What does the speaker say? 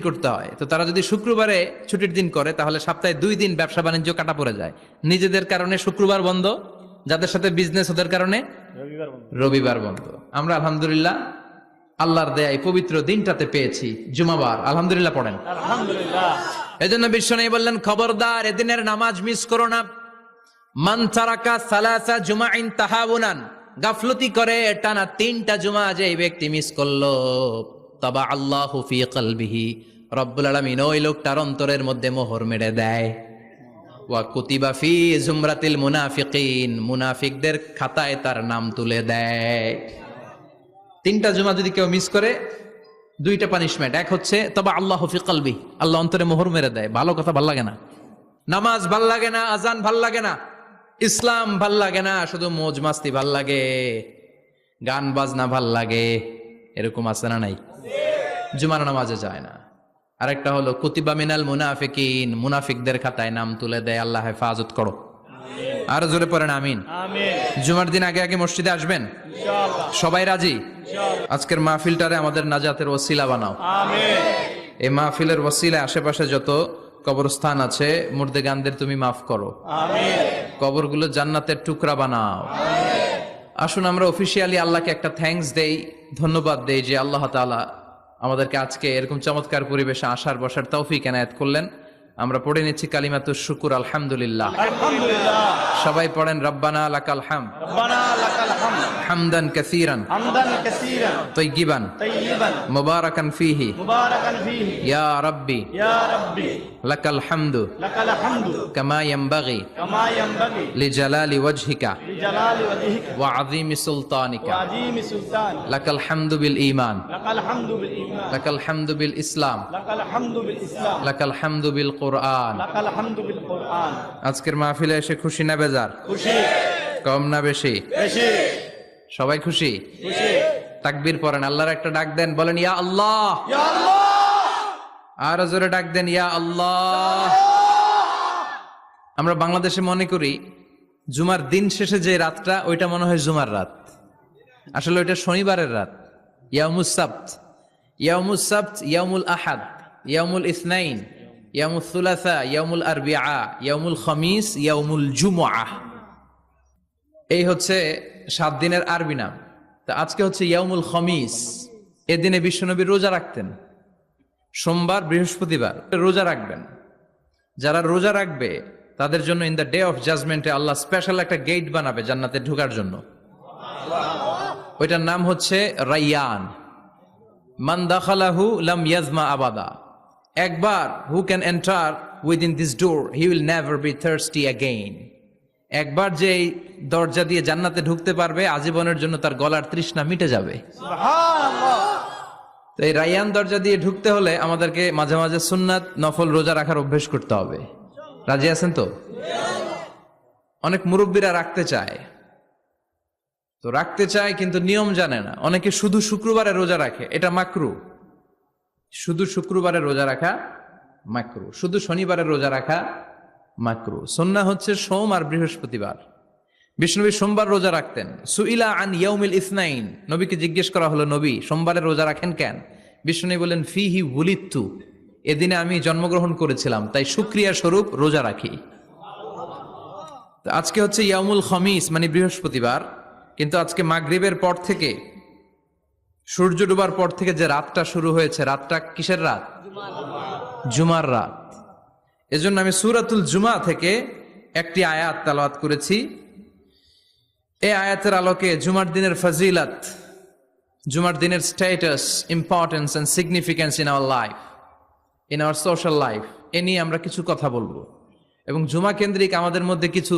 করতে হয়। তো তারা যদি শুক্রবারে ছুটির দিন করে তাহলে সপ্তাহে 2 দিন ব্যবসা বাণিজ্য কাটা পড়ে যায়। নিজেদের কারণে শুক্রবার বন্ধ, যাদের সাথে বিজনেস ওদের কারণে রবিবার বন্ধ। আমরা আলহামদুলিল্লাহ আল্লাহর দেয়ায় পবিত্র দিনটাতে পেয়েছি জুমাবার, আলহামদুলিল্লাহ পড়েন আলহামদুলিল্লাহ। এজন্য বিশ্বনবী বললেন, খবরদার এদিনের নামাজ মিস করো না। মান তারাকা সালাসা জুমাইন তাহাউনান, গাফলতি করে টানা 3টা জুমা যে এই ব্যক্তি মিস করলো, তাবা আল্লাহু ফি কলবিহি, রব্বুল আলামিন ওই লোকটার অন্তরের মধ্যে মোহর মেরে দেয়। ওয়া কুতিবা ফি জুমরাতিল মুনাফিকিন, মুনাফিকদের খাতায় তার নাম তুলে দেয়। 3টা জুমা যদি কেউ মিস করে 2টা পানিশমেন্ট। এক হচ্ছে তবা আল্লাহু ফি কলবি, আল্লাহ অন্তরে মোহর মেরে দেয়। ভালো কথা ভাল লাগে না, নামাজ ভাল লাগে না, আজান ভাল লাগে না, ইসলাম ভাল লাগে না, শুধু মৌজ মাস্তি ভাল লাগে, গান বাজনা ভাল লাগে, এরকম আছে না নাই? জুমার নামাজে যায় না। আরেকটা হলো কুতিবা মিনাল মুনাফিকিন, মুনাফিকদের খাতায় নাম তুলে দেয়। আল্লাহ হেফাজত করো। আর জোরে পড়েন আমিন। জুমার দিন আগে আগে মসজিদে আসবেন সবাই, রাজি? আজকের মাহফিলটারে আমাদের নাজাতের ওসিলা বানাও। এই মাহফিলের ওসিলা আশেপাশে যত কবরস্থান আছে মুর্দেগানদের তুমি মাফ করো, কবরগুলো জান্নাতের টুকরা বানাও। আসুন আমরা অফিসিয়ালি আল্লাহকে একটা থ্যাঙ্কস দেই, ধন্যবাদ দেই যে আল্লাহ তাআলা আমাদেরকে আজকে এরকম চমৎকার পরিবেশে আসার বসার তৌফিক এনায়েত করলেন। আমরা পড়ে নিচ্ছি কালিমাতুশ শুকুর, আলহামদুলিল্লাহ। সবাই পড়েন রব্বানা লাকাল হামদ, হামদান কাসীরান তাইয়িবান মুবারাকান ফীহি ইয়া রাব্বি লাকাল হামদু কামা ইয়ানবাগি লিজালালি ওয়াজহিকা ওয়া আযীমি সুলতানিকা লাকাল হামদু বিল ঈমান লাকাল হামদু বিল ইসলাম লাকাল হামদু বিল কুরআন। আজকের মাহফিলে এসে খুশি না বেজার? খুশি। কম না বেশি? বেশি। সবাই খুশি? খুশি। তাকবীর পড়েন, আল্লাহর একটা ডাক দেন, বলেন ইয়া আল্লাহ, ইয়া আল্লাহ। আর জোরে ডাক দেন ইয়া আল্লাহ। আমরা বাংলাদেশে মনে করি জুমার দিন শেষে যে রাতটা ওইটা মনে হয় জুমার রাত, আসলে ওইটা শনিবারের রাত। ইয়াউমুস সাবত, ইয়াউমুস সাবত, ইয়াউমুল আহাদ, ইয়াউমুল ইসনাইন, ইয়াউমুল সুলাসা, ইয়াউমুল আরবিআ, ইয়াউমুল খামিস, ইয়াউমুল জুমআহ। এই হচ্ছে 7 দিনের আরবি নাম। তা আজকে হচ্ছে ইয়াউমুল খামিস। এদিনে বিশ্বনবী রোজা রাখতেন, সোমবার বৃহস্পতিবার রোজা রাখবেন। যারা রোজা রাখবে তাদের জন্য ইন দ্য ডে অফ জাজমেন্টে আল্লাহ স্পেশাল একটা গেট বানাবে জান্নাতে ঢোকার জন্য। ওইটার নাম হচ্ছে রাইয়ান। মান দাখালাহু লাম ইয়াজমা আবাদা, একবার who can enter within this door he will never be thirsty again. একবার যে এই দরজা দিয়ে জান্নাতে ঢুকতে পারবে আজীবনের জন্য তার গলার তৃষ্ণা মিটে যাবে। তো এই রাইয়ান দরজা দিয়ে ঢুকতে হলে আমাদেরকে মাঝে মাঝে সুন্নাত নফল রোজা রাখার অভ্যেস করতে হবে। রাজি আছেন তো? অনেক মুরব্বীরা রাখতে চায়, তো রাখতে চায় কিন্তু নিয়ম জানে না। অনেকে শুধু শুক্রবারে রোজা রাখে, এটা মাকরু। শুধু শুক্রবারে রোজা রাখা মাকরু, শুধু শনিবারে রোজা রাখা মাকরু। সুন্নাহ হচ্ছে সোম আর বৃহস্পতিবার। বিষ্ণুনবী সোমবার রোজা রাখতেন। সুইলা আন ইয়াউমিল ইসনাইন, নবীকে জিজ্ঞেস করা হলো, নবী সোমবারে রোজা রাখেন কেন? বিষ্ণুনবী বলেন ফিহি উলিদতু, এদিনে আমি জন্মগ্রহণ করেছিলাম, তাই শুকরিয়া স্বরূপ রোজা রাখি। আজকে হচ্ছে ইয়াউমুল খামিস মানে বৃহস্পতিবার, কিন্তু আজকে মাগরিবের পর থেকে সূর্য ডুবার পর থেকে যে রাতটা শুরু হয়েছে, রাতটা কিসের রাত? জুমার রাত। এজন্য আমি সূরাতুল জুমা থেকে একটি আয়াত তেলাওয়াত করেছি। এই আয়াতের আলোকে জুমার দিনের ফজিলত, জুমার দিনের status, importance and significance in our life, in our social life, এ নিয়ে আমরা কিছু কথা বলবো এবং জুমা কেন্দ্রিক আমাদের মধ্যে কিছু